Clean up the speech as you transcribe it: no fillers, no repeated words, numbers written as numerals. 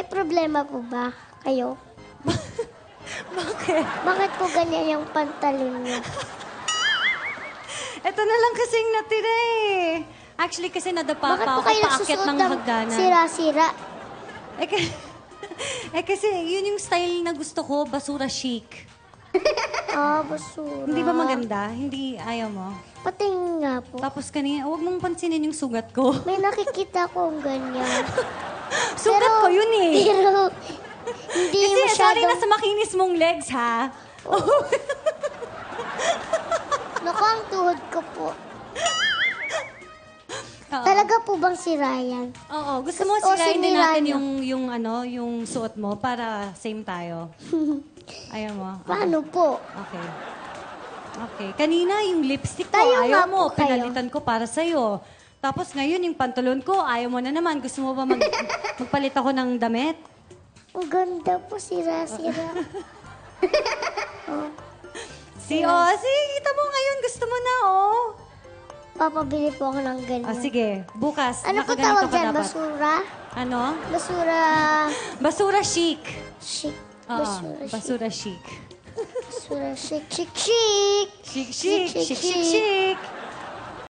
May problema po ba kayo? Bakit? Bakit po ganyan yung pantalon niyo? Ito na lang kasing natira eh. Actually, kasi nadapa Bakit pa po ako kayo paakit nagsusuot ng ng hagdanan. sira-sira? Eh, kasi yun yung style na gusto ko, basura chic. Basura. Hindi ba maganda? Hindi ayaw mo? Patingin nga po. Tapos kanina, huwag mong pansinin yung sugat ko. May nakikita kong ganyan. Sugat ko yun eh. Pero, hindi Kasi sorry na masyadong... sa makinis mong legs, ha? Naku, ang tuhod ko po. Oo. Talaga po bang si Ryan? Oo, gusto mo O, sirain din sinira natin niyo. yung suot mo para same tayo. Ayaw mo? Paano po? Okay. Okay. Kanina yung lipstick ko, Tayo ayaw nga mo. po kayo. Pinalitan ko para sa'yo. Tapos ngayon yung pantalon ko, ayaw mo na naman. Gusto mo ba magpalit ako ng damit? Ang ganda po, sira-sira. Kita mo ngayon, gusto mo na, oh. Papabili po ako ng ganyan. Sige, bukas. Ano po nakaganito tawag ka dyan? dapat. Basura? Ano? Basura... Basura chic. Chic. Oo, Basura chic. basura chic. Basura chic. Chic, chic. Chic, chic, chic, chic, chic.